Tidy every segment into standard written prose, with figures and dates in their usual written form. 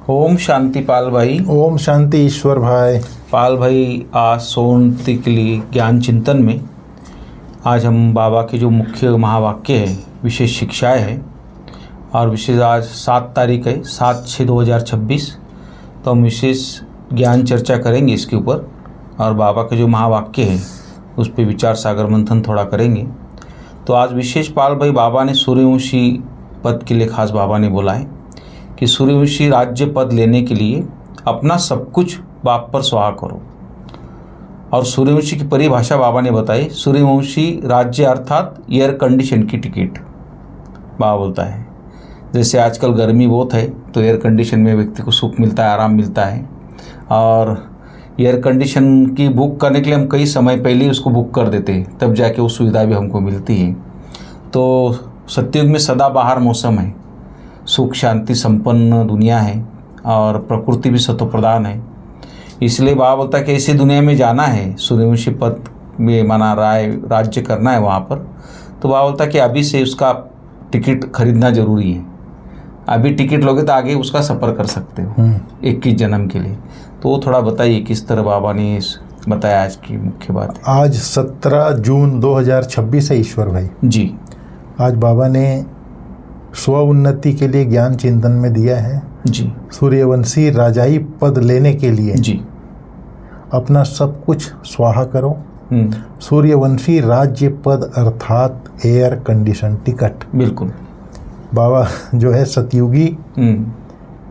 ओम शांति पाल भाई। ओम शांति ईश्वर भाई। पाल भाई, आज सोनतिकली ज्ञान चिंतन में आज हम बाबा के जो मुख्य महावाक्य है, विशेष शिक्षाएं है और विशेष आज 7 तारीख है 7/6/2026, तो हम विशेष ज्ञान चर्चा करेंगे इसके ऊपर और बाबा के जो महावाक्य है उस पर विचार सागर मंथन थोड़ा करेंगे। तो आज विशेष पाल भाई बाबा ने सूर्यवंशी पद के लिए खास बाबा ने बोला है कि सूर्यवंशी राज्य पद लेने के लिए अपना सब कुछ बाप पर सुहाग करो। और सूर्यवंशी की परिभाषा बाबा ने बताई, सूर्यवंशी राज्य अर्थात एयर कंडीशन की टिकट। बाबा बोलता है जैसे आजकल गर्मी बहुत है तो एयर कंडीशन में व्यक्ति को सुख मिलता है, आराम मिलता है, और एयर कंडीशन की बुक करने के लिए हम कई समय पहले ही उसको बुक कर देते हैं, तब जाके वो सुविधा भी हमको मिलती है। तो सतयुग में सदाबहार मौसम है, सुख शांति संपन्न दुनिया है और प्रकृति भी सत्व प्रदान है। इसलिए बाबा बोलता है कि ऐसी दुनिया में जाना है, सूर्यवंशी पद में माना राज्य करना है वहाँ पर। तो बाबा बोलता है कि अभी से उसका टिकट खरीदना जरूरी है। अभी टिकट लोगे तो आगे उसका सफ़र कर सकते हो 21 जन्म के लिए। तो वो थोड़ा बताइए किस तरह बाबा ने बताया आज की मुख्य बात। आज 17 जून 2026 है ईश्वर भाई जी। आज बाबा ने स्व उन्नति के लिए ज्ञान चिंतन में दिया है जी। सूर्यवंशी राजाई पद लेने के लिए जी अपना सब कुछ स्वाहा करो। सूर्यवंशी राज्य पद अर्थात एयर कंडीशन टिकट। बिल्कुल। बाबा जो है सतयुगी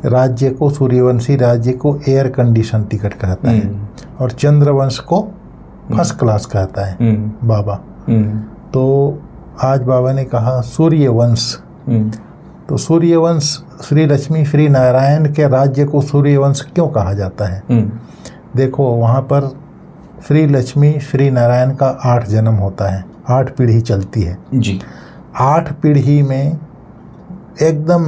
राज्य को, सूर्यवंशी राज्य को एयर कंडीशन टिकट कहता है और चंद्रवंश को फर्स्ट क्लास कहता है बाबा। तो आज बाबा ने कहा सूर्यवंश, तो सूर्यवंश श्री लक्ष्मी श्री नारायण के राज्य को सूर्यवंश क्यों कहा जाता है? देखो वहाँ पर श्री लक्ष्मी श्री नारायण का 8 जन्म होता है, 8 पीढ़ी चलती है जी। 8 पीढ़ी में एकदम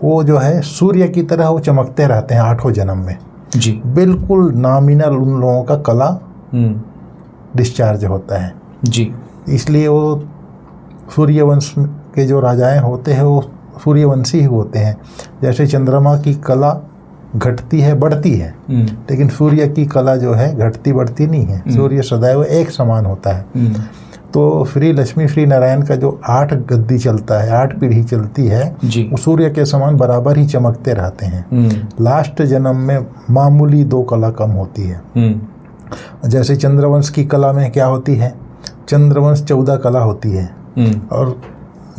वो जो है सूर्य की तरह वो चमकते रहते हैं 8 जन्म में जी। बिल्कुल नॉमिनल उन लोगों का कला डिस्चार्ज होता है जी। इसलिए वो सूर्यवंश के जो राजाएं होते हैं वो सूर्यवंशी ही होते हैं। जैसे चंद्रमा की कला घटती है बढ़ती है, लेकिन सूर्य की कला जो है घटती बढ़ती नहीं है। सूर्य सदैव एक समान होता है। तो श्री लक्ष्मी श्री नारायण का जो 8 गद्दी चलता है, 8 पीढ़ी चलती है, वो सूर्य के समान बराबर ही चमकते रहते हैं। लास्ट जन्म में मामूली 2 कला कम होती है। जैसे चंद्रवंश की कला में क्या होती है, चंद्रवंश 14 कला होती है और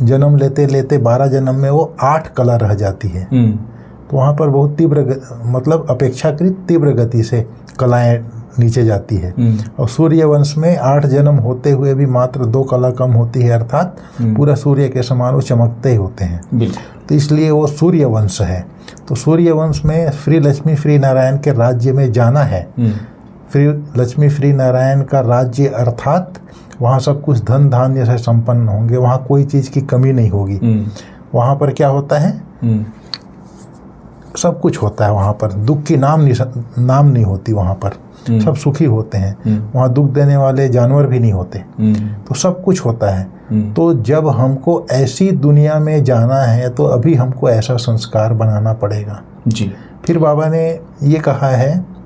जन्म लेते लेते 12 जन्म में वो 8 कला रह जाती है। तो वहाँ पर बहुत तीव्र मतलब अपेक्षाकृत तीव्र गति से कलाएं नीचे जाती है। और सूर्यवंश में 8 जन्म होते हुए भी मात्र 2 कला कम होती है, अर्थात पूरा सूर्य के समान वो चमकते ही होते हैं। तो इसलिए वो सूर्यवंश है। तो सूर्यवंश में श्री लक्ष्मी श्री नारायण के राज्य में जाना है। श्री लक्ष्मी श्री नारायण का राज्य अर्थात वहाँ सब कुछ धन धान्य से संपन्न होंगे, वहाँ कोई चीज़ की कमी नहीं होगी। वहाँ पर क्या होता है, सब कुछ होता है। वहाँ पर दुख की नाम नहीं होती, वहाँ पर सब सुखी होते हैं। वहाँ दुख देने वाले जानवर भी नहीं होते, तो सब कुछ होता है। तो जब हमको ऐसी दुनिया में जाना है तो अभी हमको ऐसा संस्कार बनाना पड़ेगा जी। फिर बाबा ने ये कहा है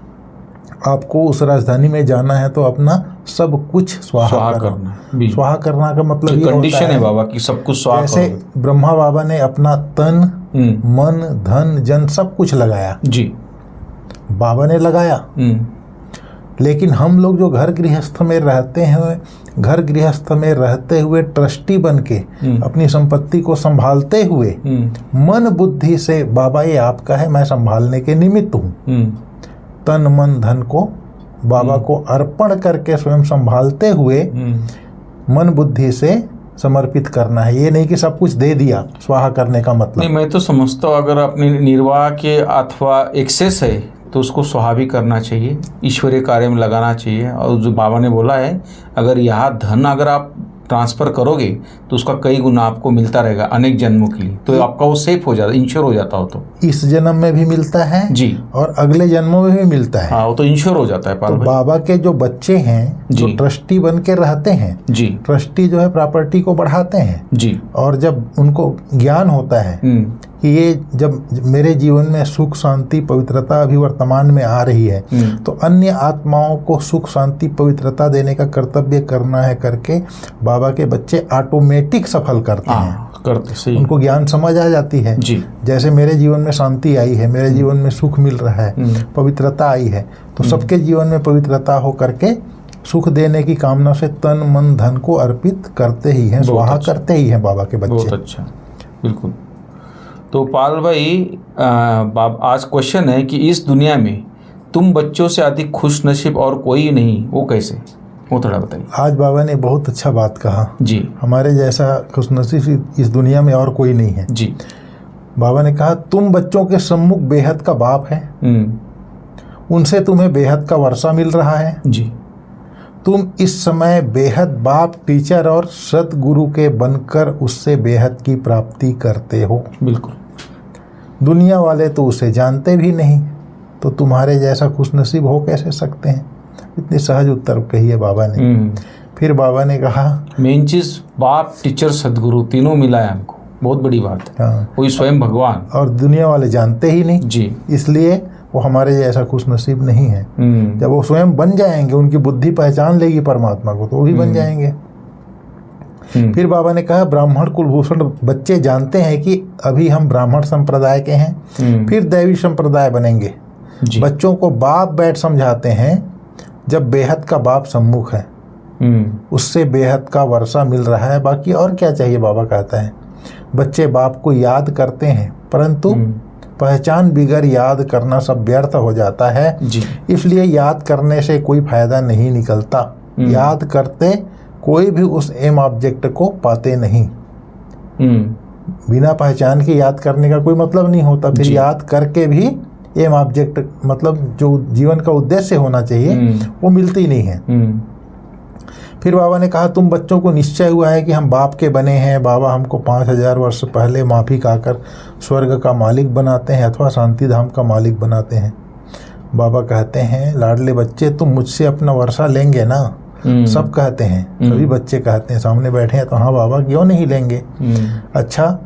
आपको उस राजधानी में जाना है तो अपना सब कुछ स्वाहा करना। स्वाहा करना का मतलब ये कंडीशन है बाबा की सब कुछ स्वाहा। जैसे ब्रह्मा बाबा ने अपना तन मन धन जन सब कुछ लगाया जी, बाबा ने लगाया। लेकिन हम लोग जो घर गृहस्थ में रहते हैं, घर गृहस्थ में रहते हुए ट्रस्टी बन के अपनी संपत्ति को संभालते हुए मन बुद्धि से बाबा ये आपका है, मैं संभालने के निमित्त हूँ, तन मन धन को बाबा को अर्पण करके स्वयं संभालते हुए मन बुद्धि से समर्पित करना है। ये नहीं कि सब कुछ दे दिया, स्वाहा करने का मतलब नहीं। मैं तो समझता हूँ अगर अपनी निर्वाह के अथवा एक्सेस है तो उसको स्वाहा भी करना चाहिए, ईश्वरीय कार्य में लगाना चाहिए। और जो बाबा ने बोला है अगर यहाँ धन अगर आप ट्रांसफ़र करोगे तो उसका कई गुना आपको मिलता रहेगा अनेक जन्मों के लिए, तो आपका वो सेफ हो जाता, इंश्योर हो जाता हो। तो इस जन्म में भी मिलता है जी और अगले जन्मों में भी मिलता है। हाँ, वो तो इंश्योर हो जाता है। तो बाबा के जो बच्चे हैं जो ट्रस्टी बन के रहते हैं जी, ट्रस्टी जो है प्रॉपर्टी को बढ़ाते हैं जी, और जब उनको ज्ञान होता है कि ये जब मेरे जीवन में सुख शांति पवित्रता अभी वर्तमान में आ रही है तो अन्य आत्माओं को सुख शांति पवित्रता देने का कर्तव्य करना है करके बाबा के बच्चे ऑटोमेटिक सफल करते हैं, करते सही। उनको ज्ञान समझ आ जाती है जी। जैसे मेरे जीवन में शांति आई है, मेरे जीवन में सुख मिल रहा है, पवित्रता आई है, तो सबके जीवन में पवित्रता हो करके सुख देने की कामना से तन मन धन को अर्पित करते ही हैं, स्वाहा करते ही हैं बाबा के बच्चे। बहुत अच्छा, बिल्कुल। तो पाल भाई आज क्वेश्चन है कि इस दुनिया में तुम बच्चों से अधिक खुश नसीब और कोई नहीं, वो कैसे, वो थोड़ा बताइए। आज बाबा ने बहुत अच्छा बात कहा जी। हमारे जैसा खुशनसीब इस दुनिया में और कोई नहीं है जी। बाबा ने कहा तुम बच्चों के सम्मुख बेहद का बाप है, उनसे तुम्हें बेहद का वर्षा मिल रहा है जी। तुम इस समय बेहद बाप, टीचर और सदगुरु के बनकर उससे बेहद की प्राप्ति करते हो। बिल्कुल। दुनिया वाले तो उसे जानते भी नहीं, तो तुम्हारे जैसा खुशनसीब हो कैसे सकते हैं। इतनी सहज उत्तर कही है बाबा ने। फिर बाबा ने कहा मेन चीज बाप, टीचर, सदगुरु तीनों मिला है हमको, बहुत बड़ी बात है। हाँ, वही स्वयं भगवान, और दुनिया वाले जानते ही नहीं जी, इसलिए वो हमारे जैसा खुशनसीब नहीं है। जब वो स्वयं बन जाएंगे, उनकी बुद्धि पहचान लेगी परमात्मा को, तो वो भी बन जाएंगे। फिर बाबा ने कहा ब्राह्मण कुलभूषण बच्चे जानते हैं कि अभी हम ब्राह्मण संप्रदाय के हैं, फिर दैवी संप्रदाय बनेंगे। बच्चों को बाप बैठ समझाते हैं जब बेहद का बाप सम्मुख है, उससे बेहद का वर्षा मिल रहा है, बाकी और क्या चाहिए। बाबा कहता है बच्चे बाप को याद करते हैं, परंतु पहचान बिगर याद करना सब व्यर्थ हो जाता है जी। इसलिए याद करने से कोई फायदा नहीं निकलता। याद करते कोई भी उस एम ऑब्जेक्ट को पाते नहीं। बिना पहचान के याद करने का कोई मतलब नहीं होता। फिर याद करके भी एम ऑब्जेक्ट मतलब जो जीवन का उद्देश्य होना चाहिए वो मिलती नहीं है। फिर बाबा ने कहा तुम बच्चों को निश्चय हुआ है कि हम बाप के बने हैं, बाबा हमको 5000 वर्ष पहले माफी खाकर स्वर्ग का मालिक बनाते हैं अथवा शांति धाम का मालिक बनाते हैं। बाबा कहते हैं लाडले बच्चे तुम मुझसे अपना वर्षा लेंगे ना। सब कहते हैं, सभी बच्चे कहते हैं, सामने बैठे हैं तो हाँ बाबा क्यों नहीं लेंगे। अच्छा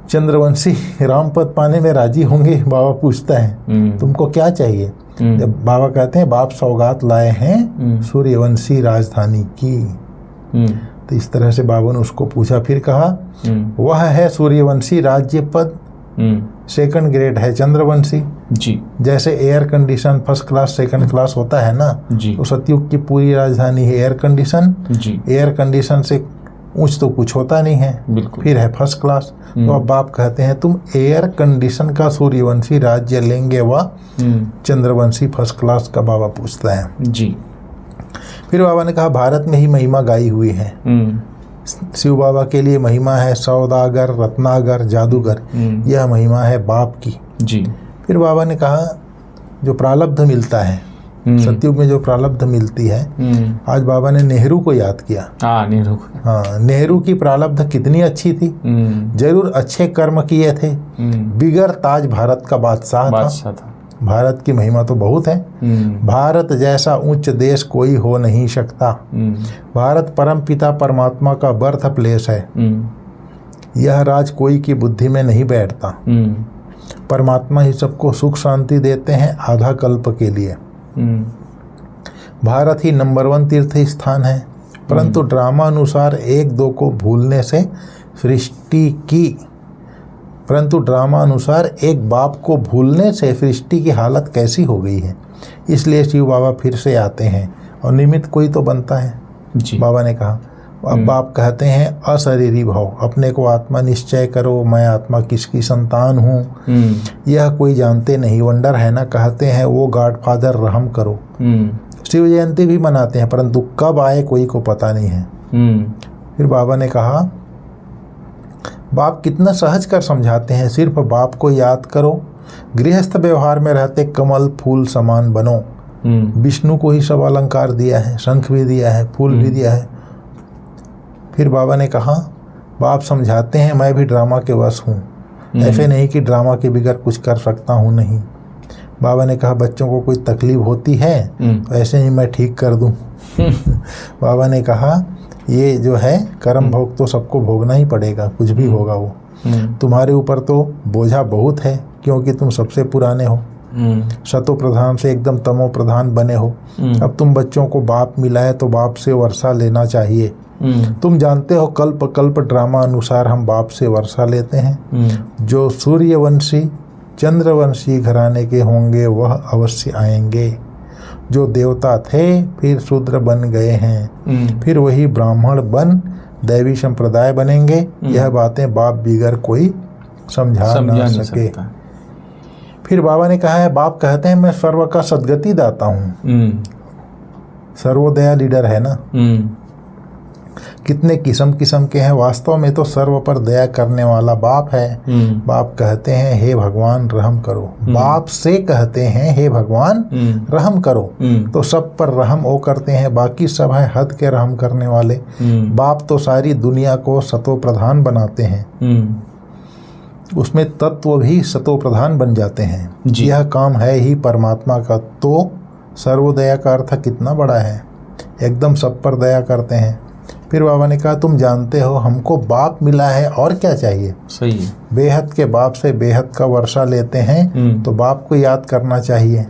चंद्रवंशी रामपद पाने में राजी होंगे। बाबा पूछता है तुमको क्या चाहिए। जब बाबा कहते हैं बाप सौगात लाए हैं सूर्यवंशी राजधानी की। तो इस तरह से बाबा ने उसको पूछा। फिर कहा वह है सूर्यवंशी राज्य पद, सेकंड ग्रेड है चंद्रवंशी जी। जैसे air condition first class second class होता है ना जी। तो सतयुग की पूरी राजधानी है एयर कंडीशन जी। एयर कंडीशन से ऊंच तो कुछ होता नहीं है, फिर है फर्स्ट क्लास। तो अब बाप कहते हैं तुम एयर कंडीशन का सूर्यवंशी राज्य लेंगे व चंद्रवंशी फर्स्ट क्लास का। बाबा पूछता है जी। फिर बाबा ने कहा भारत में ही महिमा गाई हुई है। शिव बाबा के लिए महिमा है सौदागर, रत्नागर, जादूगर। यह महिमा है बाप की जी। फिर बाबा ने कहा जो प्रारब्ध मिलता है सतयुग में, जो प्रारब्ध मिलती है, आज बाबा ने नेहरू को याद किया। नेहरू, हाँ नेहरू की प्रारब्ध कितनी अच्छी थी। जरूर अच्छे कर्म किए थे, बिगर ताज भारत का बादशाह था। भारत की महिमा तो बहुत है। भारत जैसा उच्च देश कोई हो नहीं सकता। भारत परम पिता परमात्मा का बर्थ प्लेस है। यह राज कोई की बुद्धि में नहीं बैठता। परमात्मा ही सबको सुख शांति देते हैं आधा कल्प के लिए। भारत ही नंबर 1 तीर्थ स्थान है, परंतु ड्रामा अनुसार एक दो को भूलने से एक बाप को भूलने से सृष्टि की हालत कैसी हो गई है। इसलिए शिव बाबा फिर से आते हैं और निमित्त कोई तो बनता है जी। बाबा ने कहा अब बाप कहते हैं अशरीरी भाव, अपने को आत्मा निश्चय करो। मैं आत्मा किसकी संतान हूँ यह कोई जानते नहीं। वंडर है ना, कहते हैं वो गॉडफादर रहम करो। शिव जयंती भी मनाते हैं, परंतु कब आए कोई को पता नहीं है। फिर बाबा ने कहा बाप कितना सहज कर समझाते हैं, सिर्फ बाप को याद करो। गृहस्थ व्यवहार में रहते कमल फूल समान बनो। विष्णु को ही सब अलंकार दिया है, शंख भी दिया है, फूल भी दिया है। फिर बाबा ने कहा बाप समझाते हैं मैं भी ड्रामा के वश हूँ, ऐसे नहीं कि ड्रामा के बिगर कुछ कर सकता हूँ नहीं। बाबा ने कहा बच्चों को कोई तकलीफ होती है तो ऐसे ही मैं ठीक कर दूँ। बाबा ने कहा ये जो है कर्म भोग तो सबको भोगना ही पड़ेगा, कुछ भी होगा वो। तुम्हारे ऊपर तो बोझा बहुत है, क्योंकि तुम सबसे पुराने हो, सतो प्रधान से एकदम तमो प्रधान बने हो। अब तुम बच्चों को बाप मिला है तो बाप से वर्षा लेना चाहिए। तुम जानते हो कल्प कल्प ड्रामा अनुसार हम बाप से वर्षा लेते हैं। जो सूर्यवंशी चंद्रवंशी घराने के होंगे वह अवश्य आएंगे। जो देवता थे फिर शूद्र बन गए हैं, फिर वही ब्राह्मण बन दैवी संप्रदाय बनेंगे। यह बातें बाप बिगर कोई समझा ना सके। फिर बाबा ने कहा है, बाप कहते हैं मैं सर्व का सद्गति दाता हूँ। सर्वोदया लीडर है ना। कितने किस्म किस्म के हैं, वास्तव में तो सर्व पर दया करने वाला बाप है। बाप कहते हैं हे भगवान रहम करो। बाप से कहते हैं हे भगवान रहम करो, तो सब पर रहम वो करते हैं, बाकी सब है हद के रहम करने वाले। बाप तो सारी दुनिया को सतो प्रधान बनाते हैं, उसमें तत्व भी सतो प्रधान बन जाते हैं। यह काम है ही परमात्मा का। तो सर्वोदया का अर्थ कितना बड़ा है, एकदम सब पर दया करते हैं। फिर बाबा ने कहा तुम जानते हो हमको बाप मिला है और क्या चाहिए। सही है। बेहद के बाप से बेहद का वर्षा लेते हैं तो बाप को याद करना चाहिए।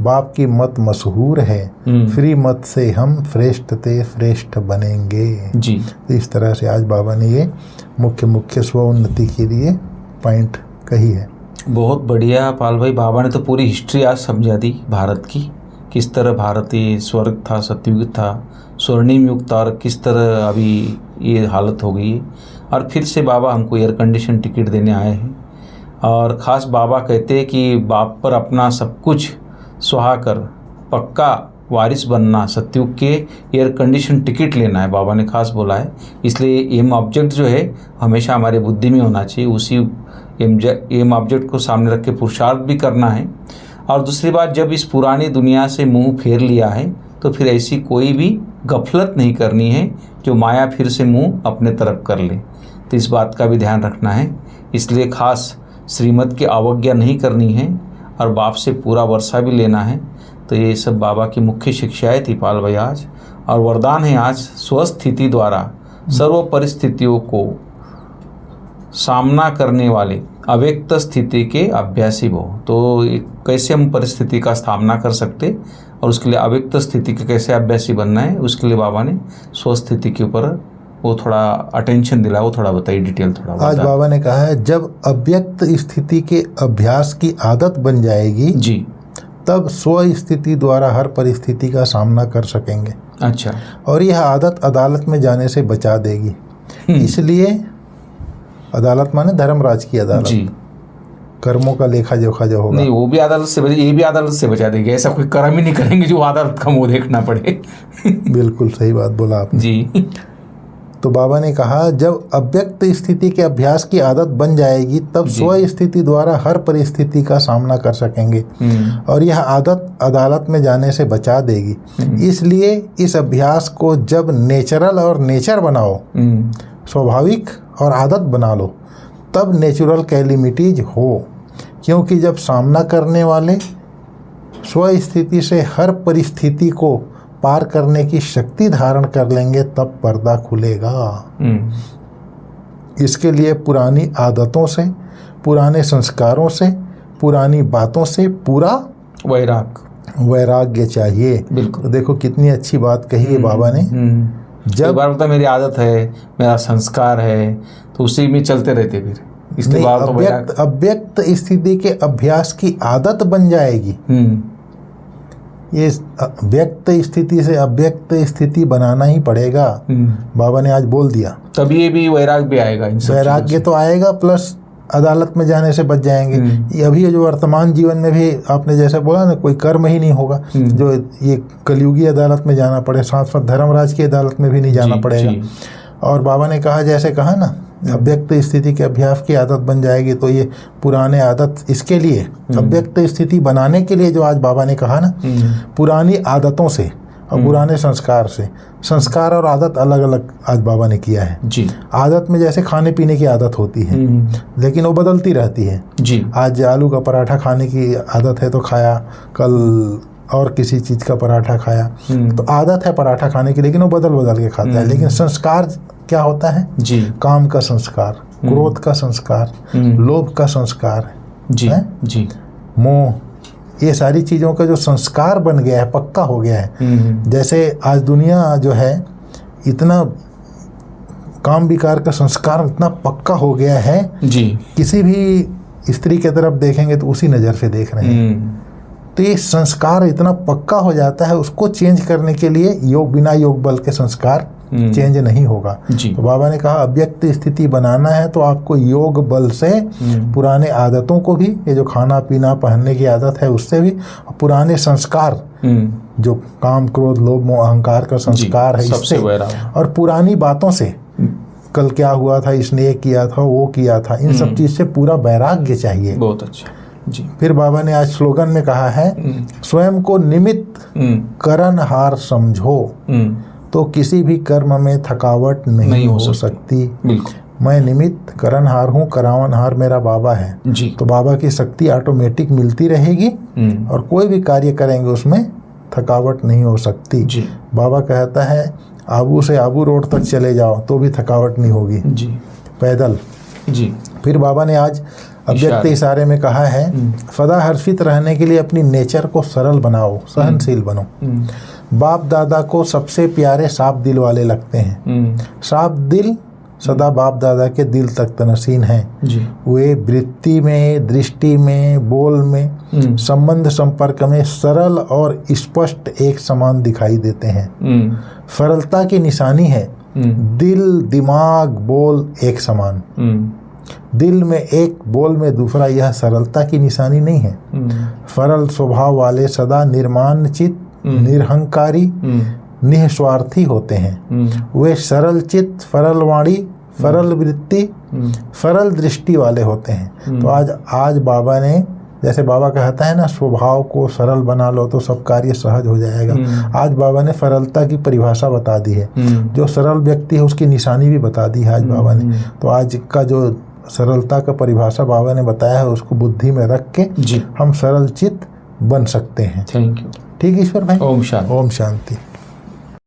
बाप की मत मशहूर है, फ्री मत से हम श्रेष्ठ ते श्रेष्ठ बनेंगे जी। तो इस तरह से आज बाबा ने ये मुख्य स्व उन्नति के लिए पॉइंट कही है। बहुत बढ़िया पाल भाई, बाबा ने तो पूरी हिस्ट्री आज समझा दी भारत की, किस तरह भारत ये स्वर्ग था, सतयुग था, स्वर्णिम युग था, और किस तरह अभी ये हालत हो गई है। और फिर से बाबा हमको एयर कंडीशन टिकट देने आए हैं। और ख़ास बाबा कहते हैं कि बाप पर अपना सब कुछ सुहा कर पक्का वारिस बनना, सतयुग के एयर कंडीशन टिकट लेना है, बाबा ने खास बोला है। इसलिए एम ऑब्जेक्ट जो है हमेशा हमारे बुद्धि में होना चाहिए, उसी एम ऑब्जेक्ट को सामने रख के पुरुषार्थ भी करना है। और दूसरी बात, जब इस पुरानी दुनिया से मुंह फेर लिया है तो फिर ऐसी कोई भी गफलत नहीं करनी है जो माया फिर से मुंह अपने तरफ कर ले। तो इस बात का भी ध्यान रखना है। इसलिए खास श्रीमत की अवज्ञा नहीं करनी है और बाप से पूरा वर्षा भी लेना है। तो ये सब बाबा की मुख्य शिक्षाएं थी पाल भाई आज। और वरदान है आज, स्वस्थिति द्वारा सर्व परिस्थितियों को सामना करने वाले अव्यक्त स्थिति के अभ्यासी हो। तो कैसे हम परिस्थिति का सामना कर सकते और उसके लिए अव्यक्त स्थिति के कैसे अभ्यासी बनना है, उसके लिए बाबा ने स्वस्थिति के ऊपर वो थोड़ा अटेंशन दिला, वो थोड़ा बताइए डिटेल थोड़ा। आज बाबा ने कहा है जब अव्यक्त स्थिति के अभ्यास की आदत बन जाएगी जी, तब स्व स्थिति द्वारा हर परिस्थिति का सामना कर सकेंगे। अच्छा। और यह आदत अदालत में जाने से बचा देगी। इसलिए अदालत माने धर्मराज की अदालत जी, कर्मों का लेखा जोखा जो होगा नहीं, वो भी अदालत से ये भी अदालत से बचा देगी। ऐसा कोई कर्म ही नहीं करेंगे जो अदालत का मुंह देखना पड़े। बिल्कुल सही बात बोला आपने जी। तो बाबा ने कहा जब अव्यक्त स्थिति के अभ्यास की आदत बन जाएगी तब स्व स्थिति द्वारा हर परिस्थिति का सामना कर सकेंगे और यह आदत अदालत में जाने से बचा देगी। इसलिए इस अभ्यास को जब नेचुरल और नेचर बनाओ, स्वाभाविक और आदत बना लो, तब नेचुरल कैलिमिटीज हो। क्योंकि जब सामना करने वाले स्व स्थिति से हर परिस्थिति को पार करने की शक्ति धारण कर लेंगे तब पर्दा खुलेगा। इसके लिए पुरानी आदतों से, पुराने संस्कारों से, पुरानी बातों से पूरा वैराग्य चाहिए। बिल्कुल। देखो कितनी अच्छी बात कही है बाबा ने। जब बार होता मेरी आदत है, मेरा संस्कार है, तो उसी में चलते रहते फिर। इसके बाद तो अव्यक्त स्थिति के अभ्यास की आदत बन जाएगी। ये व्यक्त स्थिति से अव्यक्त स्थिति बनाना ही पड़ेगा। बाबा ने आज बोल दिया, तभी ये भी वैराग्य भी आएगा। वैराग्य तो आएगा, प्लस अदालत में जाने से बच जाएंगे। अभी जो वर्तमान जीवन में भी आपने जैसे बोला ना, कोई कर्म ही नहीं होगा जो ये कलयुगी अदालत में जाना पड़े, साथ साथ धर्मराज की अदालत में भी नहीं जाना पड़ेगा। और बाबा ने कहा, जैसे कहा ना, अव्यक्त स्थिति के अभ्यास की आदत बन जाएगी, तो ये पुराने आदत, इसके लिए अव्यक्त स्थिति बनाने के लिए जो आज बाबा ने कहा ना, पुरानी आदतों से और पुराने संस्कार से, संस्कार और आदत अलग अलग आज बाबा ने किया है जी। आदत में जैसे खाने पीने की आदत होती है, लेकिन वो बदलती रहती है जी। आज आलू का पराठा खाने की आदत है तो खाया, कल और किसी चीज़ का पराठा खाया, तो आदत है पराठा खाने की, लेकिन वो बदल बदल के खाता है। लेकिन संस्कार क्या होता है जी, काम का संस्कार, क्रोध का संस्कार, लोभ का संस्कार जी है, जी, मोह, ये सारी चीज़ों का जो संस्कार बन गया है, पक्का हो गया है। जैसे आज दुनिया जो है इतना काम विकार का संस्कार इतना पक्का हो गया है जी, किसी भी स्त्री की तरफ देखेंगे तो उसी नज़र से देख रहे हैं। तो ये संस्कार इतना पक्का हो जाता है, उसको चेंज करने के लिए योग, बिना योग बल के संस्कार चेंज नहीं होगा। तो बाबा ने कहा अव्यक्त स्थिति बनाना है तो आपको योग बल से पुराने आदतों को भी, ये जो खाना पीना पहनने की आदत है उससे भी, पुराने संस्कार जो काम क्रोध लोभ मोह अहंकार का संस्कार है इससे, और पुरानी बातों से, कल क्या हुआ था, इसने ये किया था, वो किया था, इन सब चीज से पूरा वैराग्य चाहिए। बहुत अच्छा जी। फिर बाबा ने आज स्लोगन में कहा है स्वयं को निमित्त करनहार समझो तो किसी भी कर्म में थकावट नहीं हो सकती। बिल्कुल। मैं निमित्त करनहार हूँ, करावनहार मेरा बाबा है जी। तो बाबा की शक्ति ऑटोमेटिक मिलती रहेगी और कोई भी कार्य करेंगे उसमें थकावट नहीं हो सकती जी। बाबा कहता है आबू से आबू रोड तक चले जाओ तो भी थकावट नहीं होगी जी, पैदल जी। फिर बाबा ने आज अव्यक्त इशारे में कहा है सदा हर्षित रहने के लिए अपनी नेचर को सरल बनाओ, सहनशील बनो। बाप दादा को सबसे प्यारे साफ दिल वाले लगते हैं। साफ दिल सदा बाप दादा के दिल तक तनसीन हैं। वे वृत्ति में, दृष्टि में, बोल में, संबंध संपर्क में सरल और स्पष्ट एक समान दिखाई देते हैं। सरलता की निशानी है दिल, दिमाग, बोल एक समान। दिल में एक, बोल में दूसरा, यह सरलता की निशानी नहीं है। सरल स्वभाव वाले सदा निर्माण चित्त, निरहंकारी, निस्वार्थी होते हैं। वे सरल चित्त, सरल वाणी, सरल वृत्ति, सरल दृष्टि वाले होते हैं। तो आज बाबा ने, जैसे बाबा कहता है ना स्वभाव को सरल बना लो तो सब कार्य सहज हो जाएगा, आज बाबा ने सरलता की परिभाषा बता दी है। जो सरल व्यक्ति है उसकी निशानी भी बता दी है आज बाबा ने। तो आज का जो सरलता का परिभाषा बाबा ने बताया है उसको बुद्धि में रख के हम सरल चित्त बन सकते हैं। Thank you. ठीक ईश्वर भाई। ओम शांति। ओम शांति।